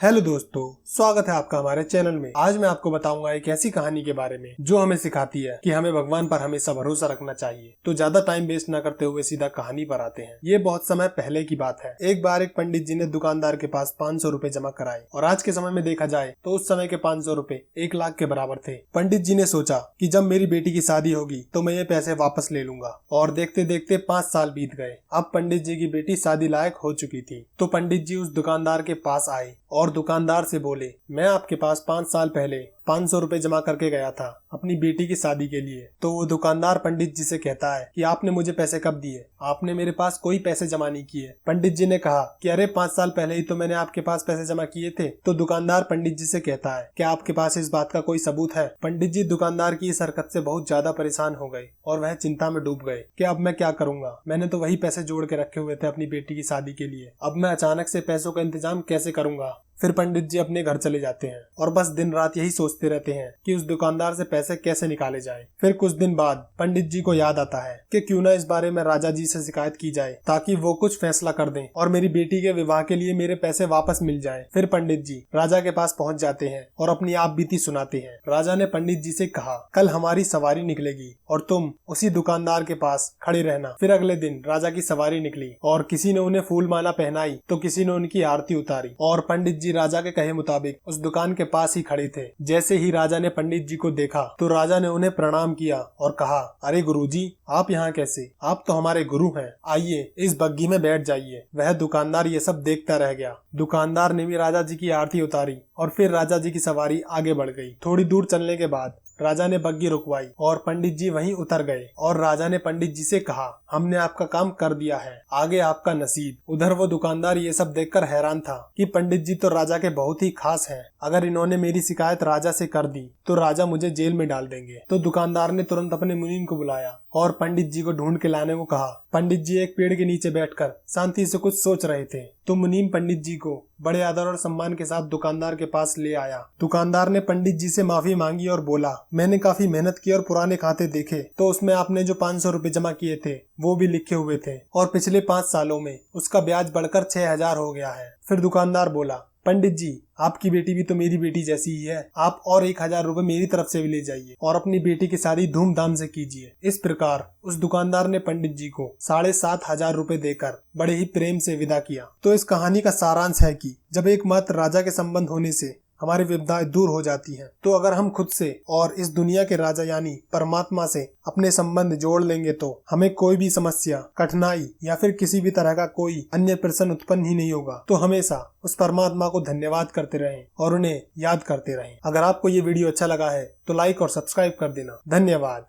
Hello दोस्तों, स्वागत है आपका हमारे चैनल में। आज मैं आपको बताऊंगा एक ऐसी कहानी के बारे में जो हमें सिखाती है कि हमें भगवान पर हमेशा भरोसा रखना चाहिए। तो ज्यादा टाइम वेस्ट न करते हुए सीधा कहानी पर आते हैं। ये बहुत समय पहले की बात है। एक बार एक पंडित जी ने दुकानदार के पास 500 रुपए जमा कराए और आज के समय में देखा जाए तो उस समय के 500 रुपए 1 लाख के बराबर थे। पंडित जी ने सोचा कि जब मेरी बेटी की शादी होगी तो मैं ये पैसे वापस ले लूंगा। और देखते देखते 5 साल बीत गए। अब पंडित जी की बेटी शादी लायक हो चुकी थी। तो पंडित जी उस दुकानदार के पास आए और दुकानदार से बोले, मैं आपके पास 5 साल पहले 500 रुपए जमा करके गया था अपनी बेटी की शादी के लिए। तो वो दुकानदार पंडित जी से कहता है कि आपने मुझे पैसे कब दिए? आपने मेरे पास कोई पैसे जमा नहीं किए। पंडित जी ने कहा कि अरे 5 साल पहले ही तो मैंने आपके पास पैसे जमा किए थे। तो दुकानदार पंडित जी से कहता है कि आपके पास इस बात का कोई सबूत है? पंडित जी दुकानदार की इस हरकत से बहुत ज्यादा परेशान हो गए और वह चिंता में डूब गए कि अब मैं क्या करूंगा। मैंने तो वही पैसे जोड़ के रखे हुए थे अपनी बेटी की शादी के लिए। अब मैं अचानक से पैसों का इंतजाम कैसे करूंगा? फिर पंडित जी अपने घर चले जाते हैं और बस दिन रात यही सोचते रहते हैं कि उस दुकानदार से पैसे कैसे निकाले जाए। फिर कुछ दिन बाद पंडित जी को याद आता है कि क्यों ना इस बारे में राजा जी से शिकायत की जाए ताकि वो कुछ फैसला कर दें और मेरी बेटी के विवाह के लिए मेरे पैसे वापस मिल जाएं। फिर पंडित जी राजा के पास पहुंच जाते हैं और अपनी आप बीती सुनाते हैं। राजा ने पंडित जी से कहा, कल हमारी सवारी निकलेगी और तुम उसी दुकानदार के पास खड़े रहना। फिर अगले दिन राजा की सवारी निकली और किसी ने उन्हें फूल माला पहनाई तो किसी ने उनकी आरती उतारी और पंडित राजा के कहे मुताबिक उस दुकान के पास ही खड़े थे। जैसे ही राजा ने पंडित जी को देखा तो राजा ने उन्हें प्रणाम किया और कहा, अरे गुरुजी, आप यहाँ कैसे? आप तो हमारे गुरु हैं। आइए इस बग्घी में बैठ जाइए। वह दुकानदार ये सब देखता रह गया। दुकानदार ने भी राजा जी की आरती उतारी और फिर राजा जी की सवारी आगे बढ़ गई। थोड़ी दूर चलने के बाद राजा ने बग्घी रुकवाई और पंडित जी वहीं उतर गए और राजा ने पंडित जी से कहा, हमने आपका काम कर दिया है, आगे आपका नसीब। उधर वो दुकानदार ये सब देखकर हैरान था कि पंडित जी तो राजा के बहुत ही खास हैं। अगर इन्होंने मेरी शिकायत राजा से कर दी तो राजा मुझे जेल में डाल देंगे। तो दुकानदार ने तुरंत अपने मुनीम को बुलाया और पंडित जी को ढूंढ के लाने को कहा। पंडित जी एक पेड़ के नीचे बैठकर शांति से कुछ सोच रहे थे। तो मुनीम पंडित जी को बड़े आदर और सम्मान के साथ दुकानदार के पास ले आया। दुकानदार ने पंडित जी से माफी मांगी और बोला, मैंने काफी मेहनत की और पुराने खाते देखे तो उसमें आपने जो 500 रुपए जमा किए थे वो भी लिखे हुए थे और पिछले 5 सालों में उसका ब्याज बढ़कर 6000 हो गया है। फिर दुकानदार बोला, पंडित जी, आपकी बेटी भी तो मेरी बेटी जैसी ही है। आप और 1000 रुपए मेरी तरफ से भी ले जाइए और अपनी बेटी की शादी धूमधाम से कीजिए। इस प्रकार उस दुकानदार ने पंडित जी को 7500 रुपए देकर बड़े ही प्रेम से विदा किया। तो इस कहानी का सारांश है कि जब एकमात्र राजा के संबंध होने से हमारी विपदाएं दूर हो जाती हैं, तो अगर हम खुद से और इस दुनिया के राजा यानी परमात्मा से अपने संबंध जोड़ लेंगे तो हमें कोई भी समस्या, कठिनाई या फिर किसी भी तरह का कोई अन्य प्रश्न उत्पन्न ही नहीं होगा। तो हमेशा उस परमात्मा को धन्यवाद करते रहें और उन्हें याद करते रहें। अगर आपको ये वीडियो अच्छा लगा है तो लाइक और सब्सक्राइब कर देना। धन्यवाद।